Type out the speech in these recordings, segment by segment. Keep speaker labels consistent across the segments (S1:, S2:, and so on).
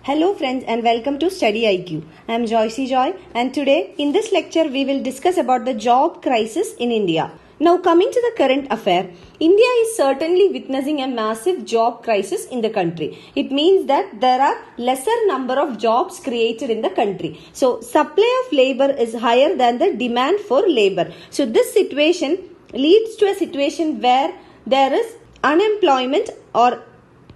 S1: Hello friends and welcome to StudyIQ. I am Joycey Joy and today in this lecture we will discuss about the job crisis in India. Now coming to the current affair, India is certainly witnessing a massive job crisis in the country. It means that there are lesser number of jobs created in the country. So supply of labor is higher than the demand for labor. So this situation leads to a situation where there is unemployment or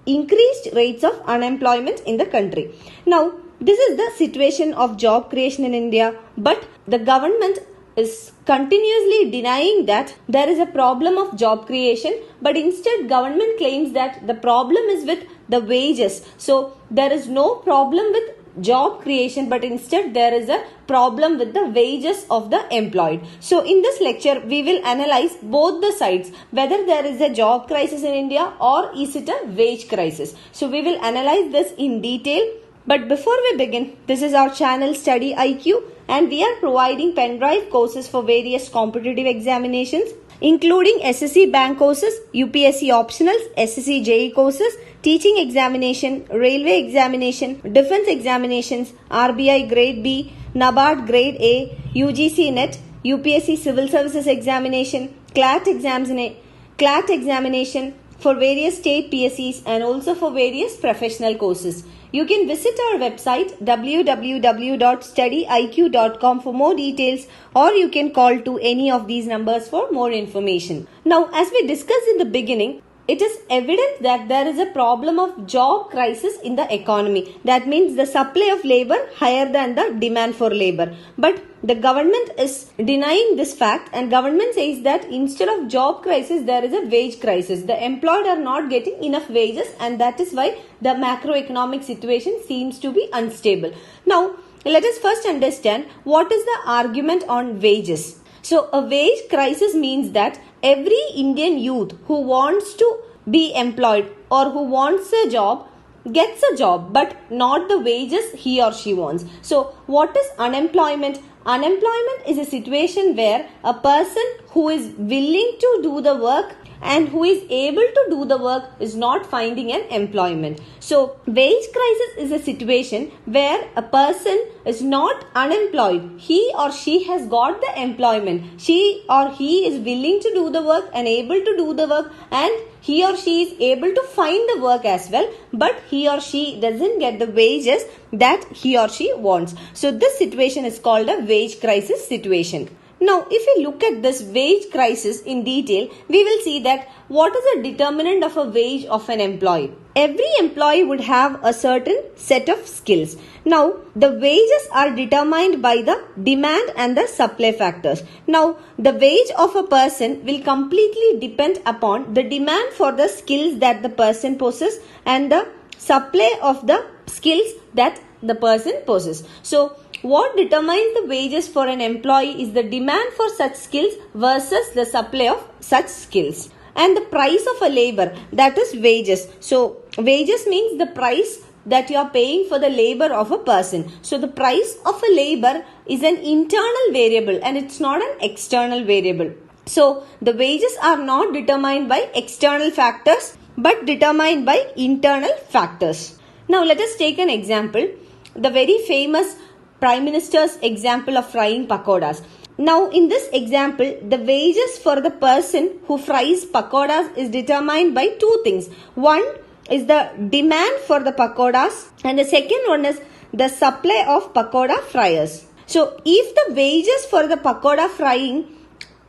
S1: increased rates of unemployment in the country. Now, this is the situation of job creation in India, but the government is continuously denying that there is a problem of job creation, but instead government claims that the problem is with the wages. So, there is no problem with job creation, but instead there is a problem with the wages of the employed. So in this lecture we will analyze both the sides, whether there is a job crisis in India or is it a wage crisis. So we will analyze this in detail. But before we begin, this is our channel StudyIQ and we are providing pen drive courses for various competitive examinations including SSC bank courses, UPSC optionals, SSC JEE courses, teaching examination, railway examination, defense examinations, RBI grade B, NABARD grade A, UGC NET, UPSC Civil Services Examination, CLAT examination for various state PSCs and also for various professional courses. You can visit our website www.studyiq.com for more details, or you can call to any of these numbers for more information. Now, as we discussed in the beginning, it is evident that there is a problem of job crisis in the economy. That means the supply of labor higher than the demand for labor. But the government is denying this fact and government says that instead of job crisis, there is a wage crisis. The employed are not getting enough wages and that is why the macroeconomic situation seems to be unstable. Now, let us first understand what is the argument on wages. So, a wage crisis means that every Indian youth who wants to be employed or who wants a job gets a job but not the wages he or she wants. So, what is unemployment? Unemployment is a situation where a person who is willing to do the work and who is able to do the work is not finding an employment. So, wage crisis is a situation where a person is not unemployed. He or she has got the employment. She or he is willing to do the work and able to do the work, and he or she is able to find the work as well, but he or she doesn't get the wages that he or she wants. So, this situation is called a wage crisis situation. Now, if we look at this wage crisis in detail, we will see that what is the determinant of a wage of an employee? Every employee would have a certain set of skills. Now, the wages are determined by the demand and the supply factors. Now, the wage of a person will completely depend upon the demand for the skills that the person possesses and the supply of the skills that the person possesses. So, what determines the wages for an employee is the demand for such skills versus the supply of such skills. And the price of a labor, that is wages. So, wages means the price that you are paying for the labor of a person. So, the price of a labor is an internal variable and it's not an external variable. So, the wages are not determined by external factors but determined by internal factors. Now, let us take an example. The very famous Prime Minister's example of frying pakoras. Now, in this example, the wages for the person who fries pakoras is determined by two things. One is the demand for the pakoras and the second one is the supply of pakoda fryers. So, if the wages for the pakoda frying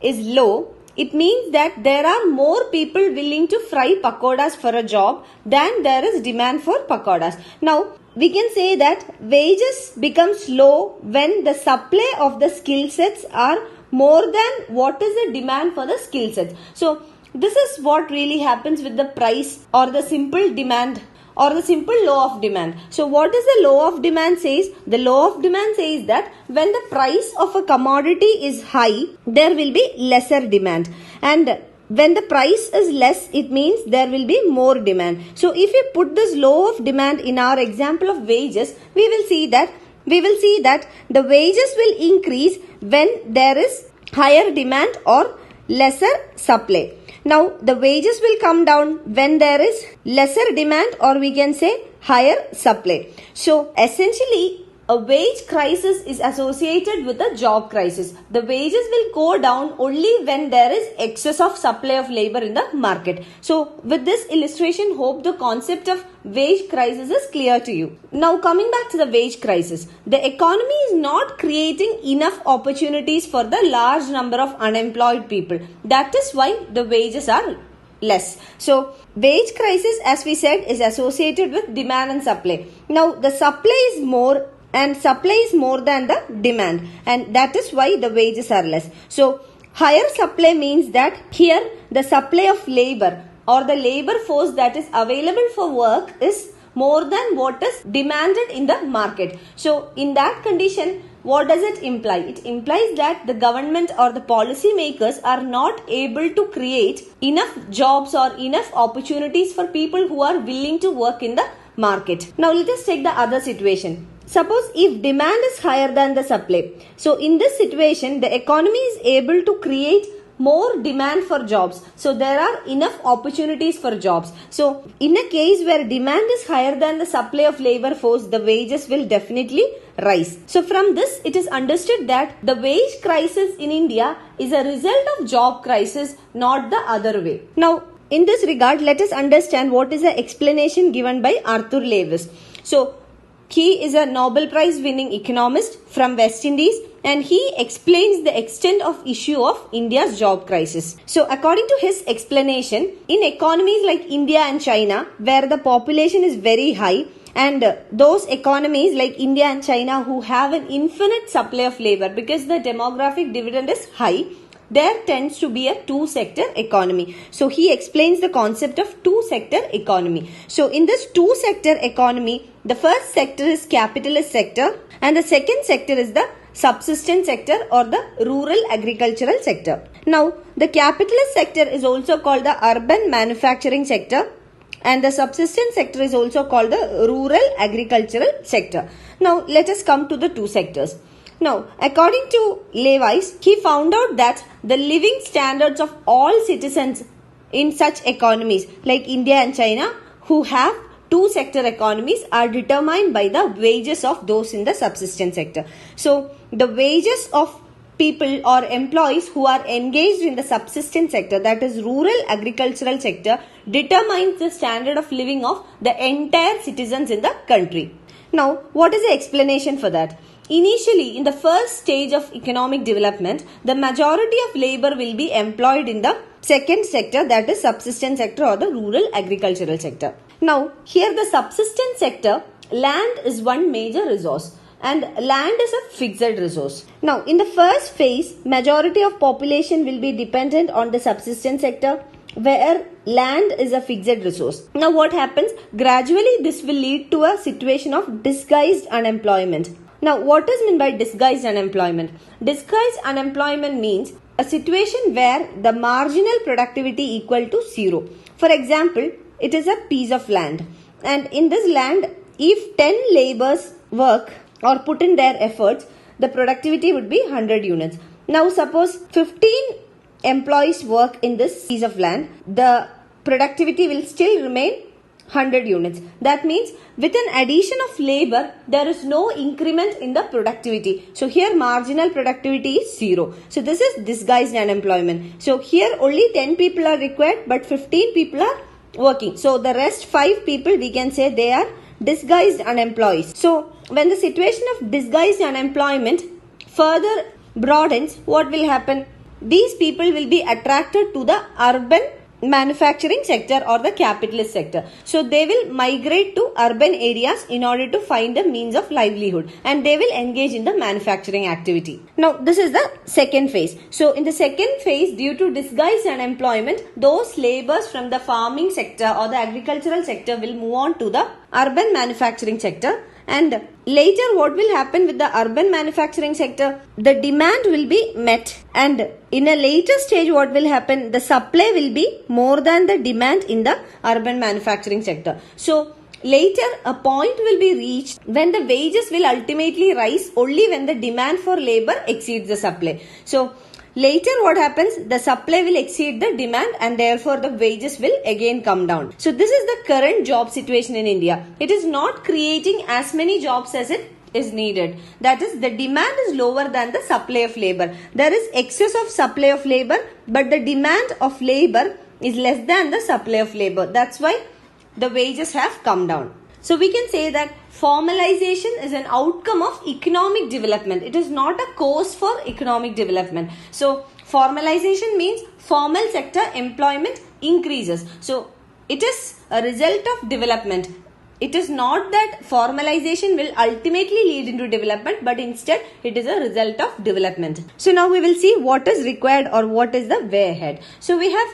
S1: is low, it means that there are more people willing to fry pakodas for a job than there is demand for pakodas. Now, we can say that wages becomes low when the supply of the skill sets are more than what is the demand for the skill sets. So, this is what really happens with the price or the simple demand or the simple law of demand. So, what is the law of demand says? The law of demand says that when the price of a commodity is high, there will be lesser demand, and when the price is less, it means there will be more demand. So, if we put this law of demand in our example of wages, we will see that the wages will increase when there is higher demand or lesser supply. Now the wages will come down when there is lesser demand, or we can say higher supply. So essentially a wage crisis is associated with a job crisis. The wages will go down only when there is excess of supply of labor in the market. So with this illustration, hope the concept of wage crisis is clear to you. Now coming back to the wage crisis, the economy is not creating enough opportunities for the large number of unemployed people. That is why the wages are less. So wage crisis, as we said, is associated with demand and supply. Now the supply is more and supply is more than the demand, and that is why the wages are less. So higher supply means that here the supply of labor or the labor force that is available for work is more than what is demanded in the market. So in that condition, what does it imply? It implies that the government or the policy makers are not able to create enough jobs or enough opportunities for people who are willing to work in the market. Now let us take the other situation. Suppose if demand is higher than the supply. So in this situation, the economy is able to create more demand for jobs. So there are enough opportunities for jobs. So in a case where demand is higher than the supply of labor force, the wages will definitely rise. So from this, it is understood that the wage crisis in India is a result of job crisis, not the other way. Now in this regard, let us understand what is the explanation given by Arthur Lewis. So he is a Nobel Prize winning economist from West Indies, and he explains the extent of issue of India's job crisis. So according to his explanation, in economies like India and China, where the population is very high, and those economies like India and China who have an infinite supply of labor because the demographic dividend is high, there tends to be a two-sector economy. So he explains the concept of two-sector economy. So in this two-sector economy, the first sector is capitalist sector and the second sector is the subsistence sector or the rural agricultural sector. Now the capitalist sector is also called the urban manufacturing sector and the subsistence sector is also called the rural agricultural sector. Now let us come to the two sectors. Now, according to Lewis, he found out that the living standards of all citizens in such economies like India and China who have two-sector economies are determined by the wages of those in the subsistence sector. So, the wages of people or employees who are engaged in the subsistence sector, that is rural agricultural sector, determines the standard of living of the entire citizens in the country. Now, what is the explanation for that? Initially, in the first stage of economic development, the majority of labor will be employed in the second sector, that is subsistence sector or the rural agricultural sector. Now, here the subsistence sector, land is one major resource and land is a fixed resource. Now, in the first phase, majority of population will be dependent on the subsistence sector where land is a fixed resource. Now, what happens? Gradually, this will lead to a situation of disguised unemployment. Now, what is meant by disguised unemployment? Disguised unemployment means a situation where the marginal productivity equal to zero. For example, it is a piece of land, and in this land, if 10 laborers work or put in their efforts, the productivity would be 100 units. Now, suppose 15 employees work in this piece of land, the productivity will still remain 100 units. That means with an addition of labor, there is no increment in the productivity. So here marginal productivity is zero. So this is disguised unemployment. So here only 10 people are required but 15 people are working. So the rest 5 people we can say they are disguised unemployees. So when the situation of disguised unemployment further broadens, what will happen? These people will be attracted to the urban manufacturing sector or the capitalist sector. So they will migrate to urban areas in order to find a means of livelihood and they will engage in the manufacturing activity. Now this is the second phase. So in the second phase, due to disguised unemployment, those laborers from the farming sector or the agricultural sector will move on to the urban manufacturing sector. And later what will happen with the urban manufacturing sector? The demand will be met and in a later stage what will happen? The supply will be more than the demand in the urban manufacturing sector. So later a point will be reached when the wages will ultimately rise only when the demand for labor exceeds the supply. So later what happens? The supply will exceed the demand and therefore the wages will again come down. So this is the current job situation in India. It is not creating as many jobs as it is needed. That is, the demand is lower than the supply of labor. There is excess of supply of labor, but the demand of labor is less than the supply of labor. That's why the wages have come down. So we can say that formalization is an outcome of economic development. It is not a cause for economic development. So formalization means formal sector employment increases. So it is a result of development. It is not that formalization will ultimately lead into development, but instead it is a result of development. So now we will see what is required or what is the way ahead. So we have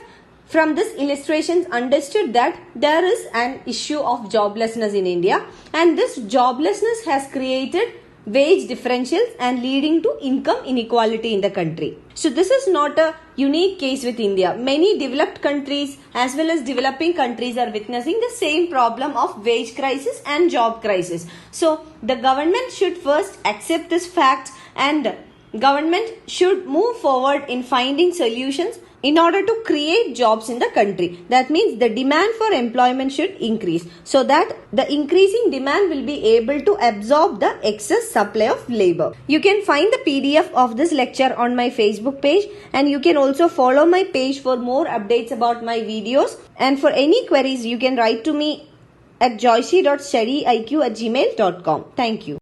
S1: from this illustrations understood that there is an issue of joblessness in India, and this joblessness has created wage differentials and leading to income inequality in the country. So this is not a unique case with India. Many developed countries as well as developing countries are witnessing the same problem of wage crisis and job crisis. So the government should first accept this fact, and government should move forward in finding solutions in order to create jobs in the country. That means the demand for employment should increase so that the increasing demand will be able to absorb the excess supply of labor. You can find the PDF of this lecture on my Facebook page, and you can also follow my page for more updates about my videos. And for any queries, you can write to me at joyce.studyiq@gmail.com. Thank you.